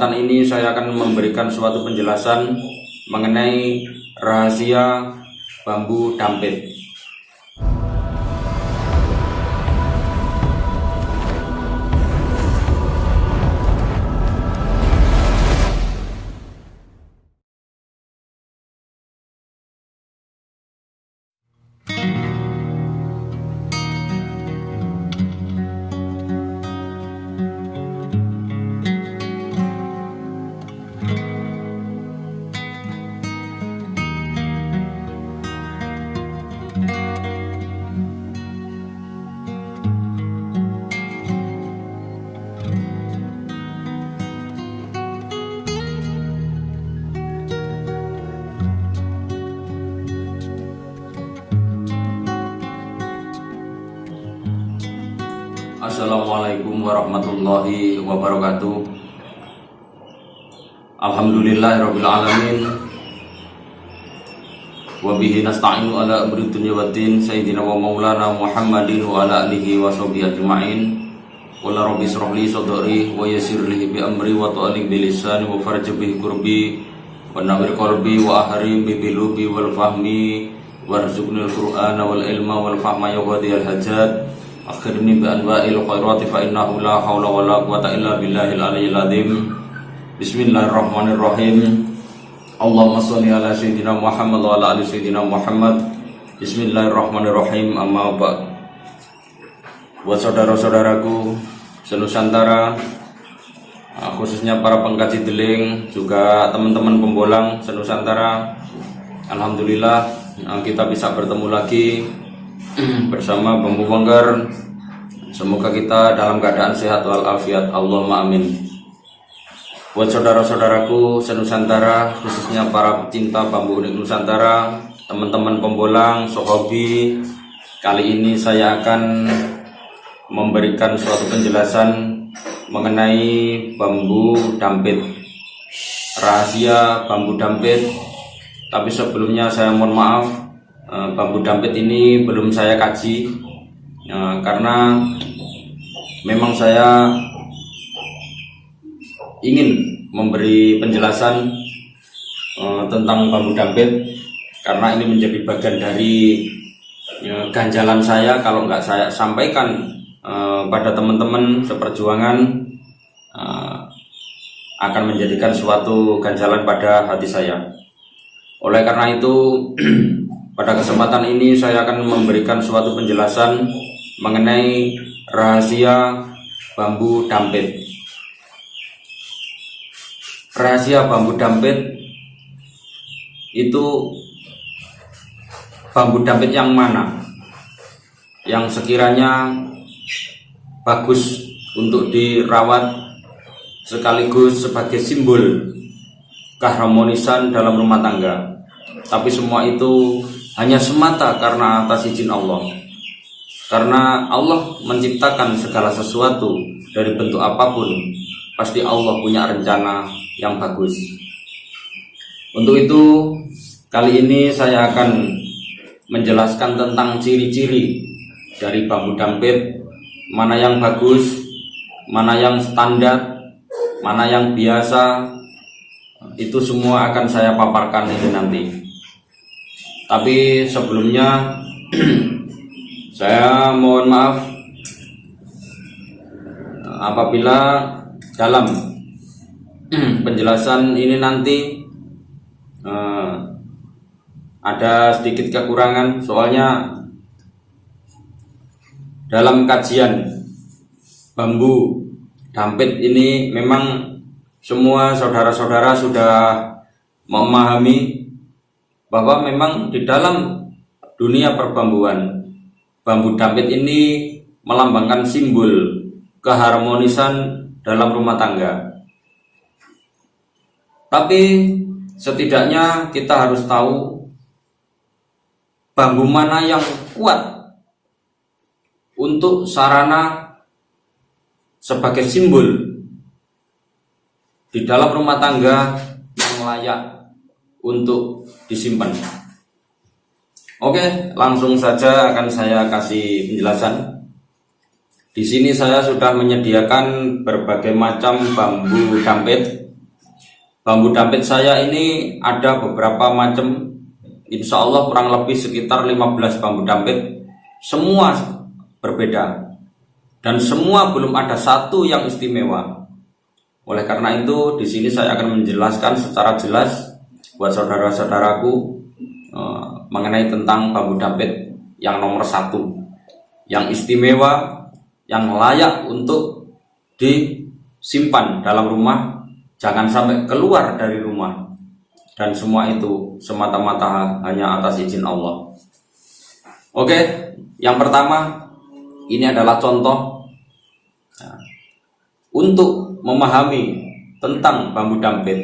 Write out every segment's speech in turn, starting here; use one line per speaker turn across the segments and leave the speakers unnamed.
Ini saya akan memberikan suatu penjelasan mengenai rahasia bambu dampit. Assalamualaikum warahmatullahi wabarakatuh. Alhamdulillahirabbil alamin. Wa bihi nasta'inu ala amri dunya waddin sayyidina wa maulana Muhammadin wa ala alihi wa sahbihi ajma'in. Qul rabbi shrah li sadri wa yassir li bi amri wa tu'allim bi lisani wa farj bi qurbi wa nawwir qalbi wa ahrim bi bilubi wal fahmi warzuqnil qur'ana wal ilma wal fahma ya qadiyal hajat. Akhirni bi anwa'il khairati fa innahu la haula wa la quwata illa billahil aliyyil azim. Bismillahirrahmanirrahim. Allahumma shalli ala sayyidina Muhammad wa ala ali sayyidina Muhammad. Bismillahirrahmanirrahim. Amma ba'd. Buat saudara-saudaraku senusantara, khususnya para pengkaji deling, juga teman-teman pembolang senusantara, alhamdulillah kita bisa bertemu lagi bersama Bambu Bongkar. Semoga kita dalam keadaan sehat walafiat, Allahumma amin. Buat saudara-saudaraku senusantara, khususnya para pecinta bambu unik Nusantara, teman-teman pembolang, sohobi, kali ini saya akan memberikan suatu penjelasan mengenai bambu dampit, rahasia bambu dampit. Tapi sebelumnya saya mohon maaf, bambu dampit ini belum saya kaji, karena memang saya ingin memberi penjelasan tentang bambu dampit, karena ini menjadi bagian dari ganjalan saya. Kalau nggak saya sampaikan pada teman-teman seperjuangan, akan menjadikan suatu ganjalan pada hati saya. Oleh karena itu pada kesempatan ini saya akan memberikan suatu penjelasan mengenai rahasia bambu dampit. Rahasia bambu dampit itu bambu dampit yang mana yang sekiranya bagus untuk dirawat sekaligus sebagai simbol keharmonisan dalam rumah tangga. Tapi semua itu hanya semata karena atas izin Allah. Karena Allah menciptakan segala sesuatu dari bentuk apapun, pasti Allah punya rencana yang bagus. Untuk itu, kali ini saya akan menjelaskan tentang ciri-ciri dari bambu dampit, mana yang bagus, mana yang standar, mana yang biasa. Itu semua akan saya paparkan ini nanti. Tapi sebelumnya saya mohon maaf apabila dalam penjelasan ini nanti ada sedikit kekurangan. Soalnya dalam kajian bambu dampit ini memang semua saudara-saudara sudah memahami bahwa memang di dalam dunia perbambuan, bambu dampit ini melambangkan simbol keharmonisan dalam rumah tangga. Tapi setidaknya kita harus tahu bambu mana yang kuat untuk sarana sebagai simbol di dalam rumah tangga yang layak untuk disimpan. Oke, langsung saja akan saya kasih penjelasan. Di sini saya sudah menyediakan berbagai macam bambu dampit bambu dampit saya ini ada beberapa macam, insya Allah kurang lebih sekitar 15 bambu dampit, semua berbeda dan semua belum ada satu yang istimewa. Oleh karena itu di sini saya akan menjelaskan secara jelas buat saudara-saudaraku mengenai tentang bambu dampit yang nomor 1, yang istimewa, yang layak untuk disimpan dalam rumah, jangan sampai keluar dari rumah, dan semua itu semata-mata hanya atas izin Allah. Oke, yang pertama ini adalah contoh untuk memahami tentang bambu dampit.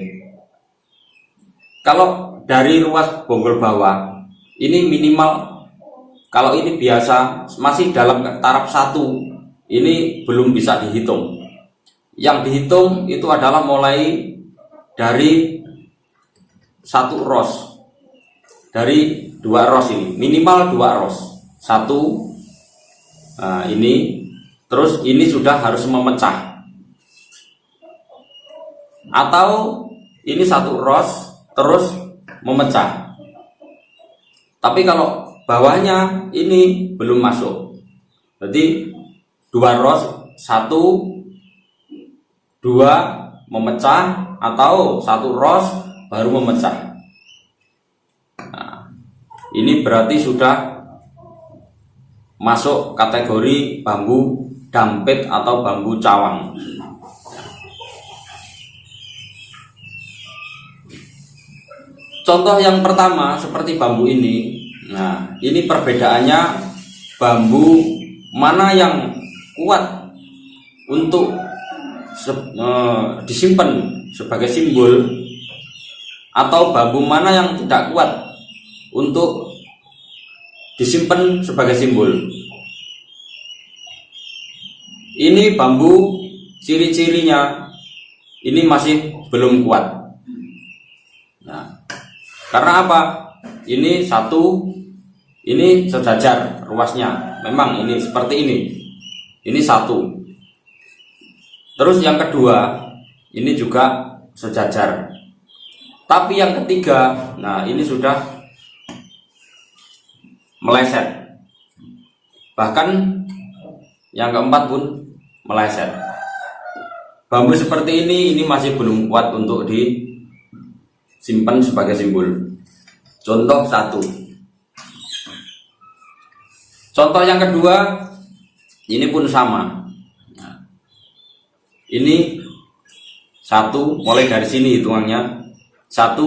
Kalau dari ruas bonggol bawah ini minimal, kalau ini biasa masih dalam taraf 1, ini belum bisa dihitung. Yang dihitung itu adalah mulai dari 1 ros, dari 2 ros ini, minimal 2 ros. 1, nah ini, terus ini sudah harus memecah. Atau ini 1 ros terus memecah. Tapi kalau bawahnya ini belum masuk, jadi 2 ros, 1, 2 memecah, atau 1 ros baru memecah. Nah, ini berarti sudah masuk kategori bambu dampit atau bambu cawang. Contoh yang pertama seperti bambu ini. Nah, ini perbedaannya, bambu mana yang kuat untuk disimpan sebagai simbol, atau bambu mana yang tidak kuat untuk disimpan sebagai simbol. Ini bambu, ciri-cirinya ini masih belum kuat. Nah, karena apa? Ini 1, ini sejajar ruasnya, memang ini seperti ini. Ini 1. Terus yang kedua, ini juga sejajar. Tapi yang ketiga, nah ini sudah meleset. Bahkan yang keempat pun meleset. Bambu seperti ini masih belum kuat untuk disimpan sebagai simbol. Contoh 1. Contoh yang kedua, ini pun sama. Nah, ini 1, mulai dari sini hitungannya 1,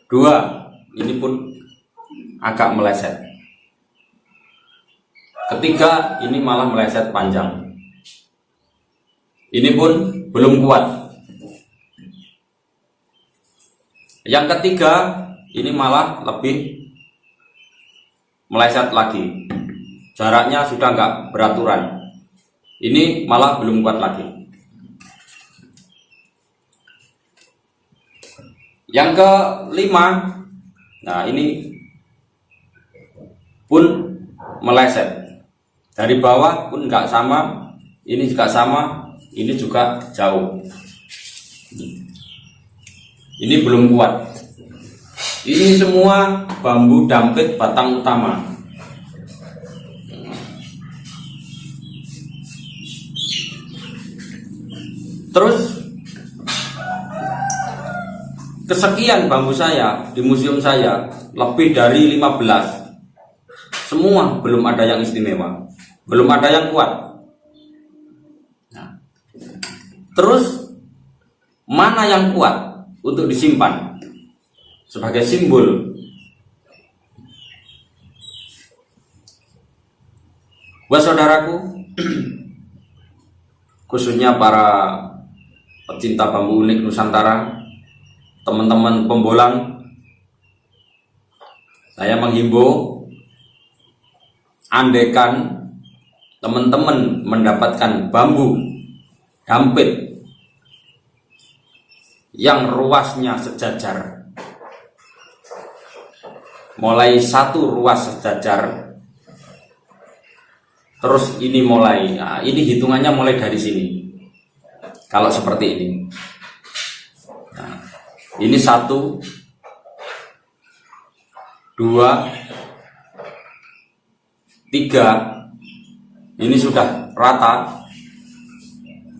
2, ini pun agak meleset. Ketiga, ini malah meleset panjang. Ini pun belum kuat. Yang ketiga, ini malah lebih meleset lagi. Jaraknya sudah nggak beraturan. Ini malah belum kuat lagi. Yang kelima, nah ini pun meleset. Dari bawah pun nggak sama, ini juga sama, ini juga jauh. Ini belum kuat. Ini semua bambu dampit batang utama. Terus kesekian bambu saya di museum saya, lebih dari 15. Semua belum ada yang istimewa, belum ada yang kuat. Nah, terus mana yang kuat untuk disimpan sebagai simbol? Buat saudaraku, khususnya para pecinta bambu unik Nusantara, teman-teman pembolang, saya menghimbau, andaikan teman-teman mendapatkan bambu dampit yang ruasnya sejajar, mulai 1 ruas sejajar, terus ini mulai, nah ini hitungannya mulai dari sini. Kalau seperti ini, Ini 1, 2, 3. Ini sudah rata.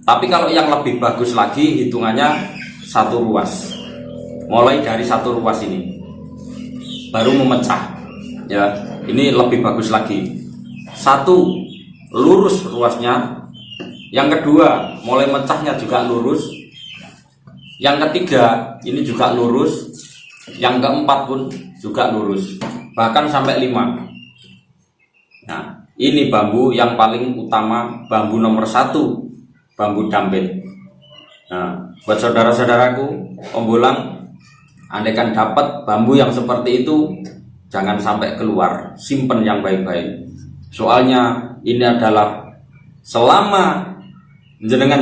Tapi kalau yang lebih bagus lagi hitungannya 1 ruas. Mulai dari 1 ruas ini baru memecah. Ya, ini lebih bagus lagi. 1 lurus ruasnya. Yang kedua, mulai mecahnya juga lurus. Yang ketiga, ini juga lurus. Yang keempat pun juga lurus. Bahkan sampai 5. Nah, ini bambu yang paling utama, bambu nomor 1. Bambu dampit. Nah, buat saudara-saudaraku pembolang, andaikan dapat bambu yang seperti itu, jangan sampai keluar, simpen yang baik-baik. Soalnya ini adalah selama jenengan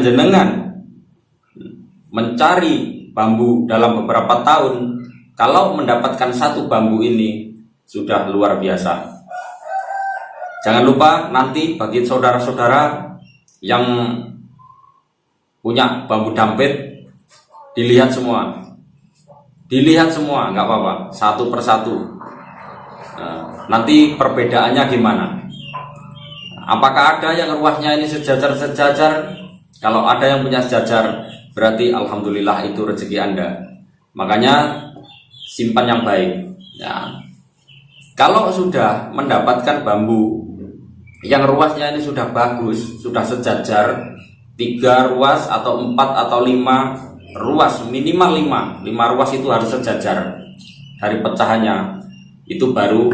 mencari bambu dalam beberapa tahun, kalau mendapatkan 1 bambu ini sudah luar biasa. Jangan lupa nanti bagi saudara-saudara yang punya bambu dampit, dilihat semua, nggak apa-apa, 1 persatu. Nanti perbedaannya gimana? Apakah ada yang ruasnya ini sejajar? Kalau ada yang punya sejajar, berarti alhamdulillah itu rezeki Anda. Makanya simpan yang baik. Ya. Kalau sudah mendapatkan bambu yang ruasnya ini sudah bagus, sudah sejajar, 3 ruas atau 4 atau 5 ruas, minimal 5 ruas itu harus sejajar dari pecahannya, itu baru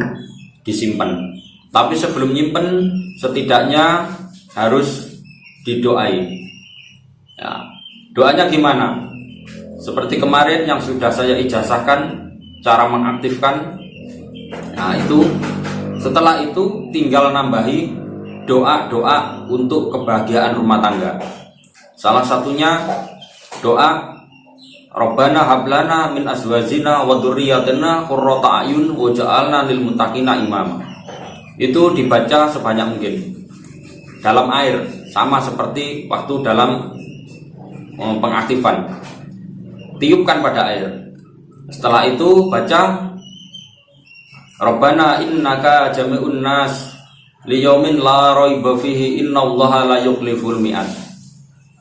disimpan. Tapi sebelum nyimpen, setidaknya harus didoai. Ya, doanya gimana? Seperti kemarin yang sudah saya ijazahkan cara mengaktifkan. Nah, itu setelah itu tinggal nambahi doa-doa untuk kebahagiaan rumah tangga. Salah satunya doa Rabbana hablana min azwajina wa dzurriyyatina qurrata a'yun waj'alna lil muttaqina imama. Itu dibaca sebanyak mungkin dalam air, sama seperti waktu dalam pengaktifan. Tiupkan pada air. Setelah itu baca Rabbana innaka jami'un nas liyaumin la raiba fihi innallaha la yukhliful mi'ad.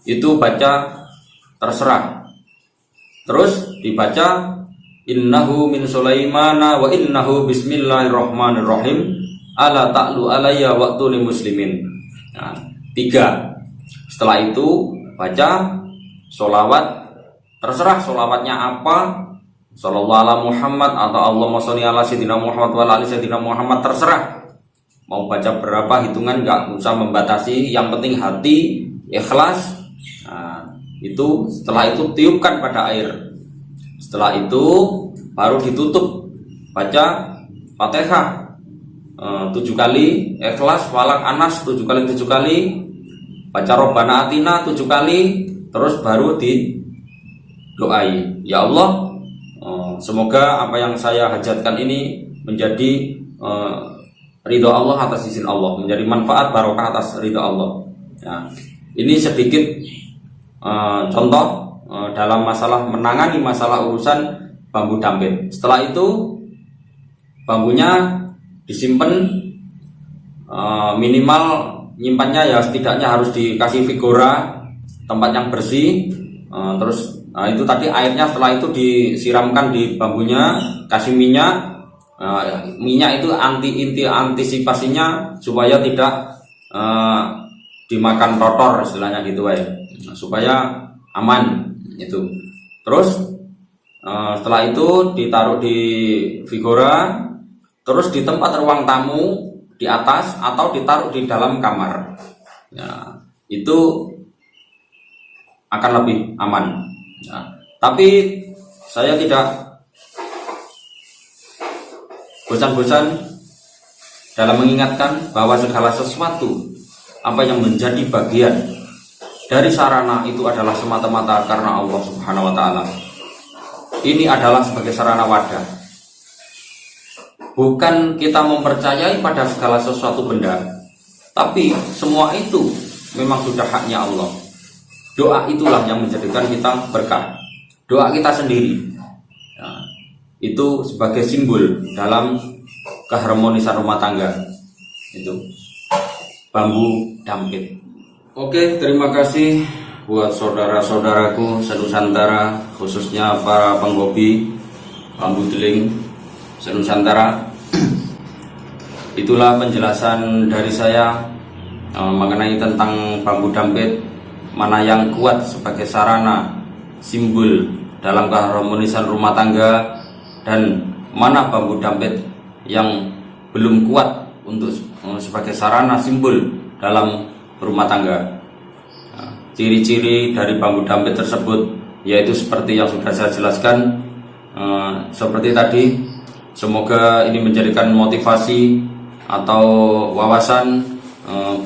Itu baca terserah. Terus dibaca innahu min sulaimana wa innahu bismillahirrahmanirrahim ala ta'lu alayya waqtuni muslimin. Nah, 3. Setelah itu baca sholawat, terserah sholawatnya apa, sallallahu ala Muhammad atau Allahumma sholli ala sayyidina Muhammad wa ala ali sayyidina Muhammad, terserah. Mau baca berapa hitungan, nggak usah membatasi, yang penting hati ikhlas. Nah, itu setelah itu tiupkan pada air. Setelah itu baru ditutup, baca Fatihah 7 kali, Ikhlas, Falak, Anas 7 kali 7 kali, baca Robbana Atina 7 kali, terus baru didoai. Ya Allah, semoga apa yang saya hajatkan ini menjadi ridho Allah atas izin Allah, menjadi manfaat barokah atas ridho Allah. Nah, ini sedikit contoh dalam masalah menangani masalah urusan bambu dampit. Setelah itu bambunya disimpan, minimal nyimpannya ya setidaknya harus dikasih vigora, tempat yang bersih. Terus itu tadi airnya setelah itu disiramkan di bambunya, kasih minyak. Minyak itu antisipasinya supaya tidak dimakan rotor, istilahnya gitu ya, supaya aman itu. Terus setelah itu ditaruh di vigora, terus di tempat ruang tamu di atas atau ditaruh di dalam kamar. Ya, itu akan lebih aman. Ya, tapi saya tidak bosan-bosan dalam mengingatkan bahwa segala sesuatu apa yang menjadi bagian dari sarana itu adalah semata-mata karena Allah Subhanahu wa Ta'ala. Ini adalah sebagai sarana wadah. Bukan kita mempercayai pada segala sesuatu benda, tapi semua itu memang sudah haknya Allah. Doa itulah yang menjadikan kita berkah. Doa kita sendiri. Nah, itu sebagai simbol dalam keharmonisan rumah tangga. Itu bambu dampit. Oke, terima kasih buat saudara-saudaraku senusantara, khususnya para penghobi bambu deling senusantara. Itulah penjelasan dari saya mengenai tentang bambu dampit, mana yang kuat sebagai sarana simbol dalam keharmonisan rumah tangga, dan mana bambu dampit yang belum kuat untuk sebagai sarana simbol dalam rumah tangga. Nah, ciri-ciri dari bambu dampit tersebut yaitu seperti yang sudah saya jelaskan. Seperti tadi, semoga ini menjadikan motivasi atau wawasan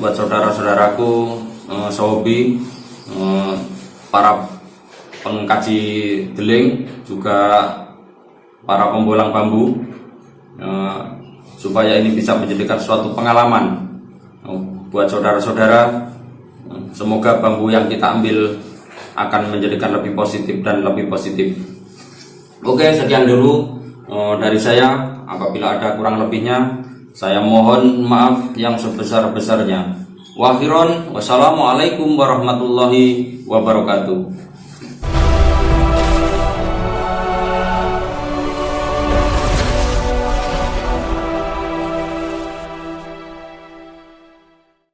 buat saudara-saudaraku sehobi, para pengkaji deling, juga para pembolang bambu, supaya ini bisa menjadikan suatu pengalaman buat saudara-saudara. Semoga bambu yang kita ambil akan menjadikan lebih positif dan lebih positif. Oke, sekian dulu dari saya. Apabila ada kurang lebihnya, saya mohon maaf yang sebesar-besarnya. Wassalamualaikum warahmatullahi wabarakatuh.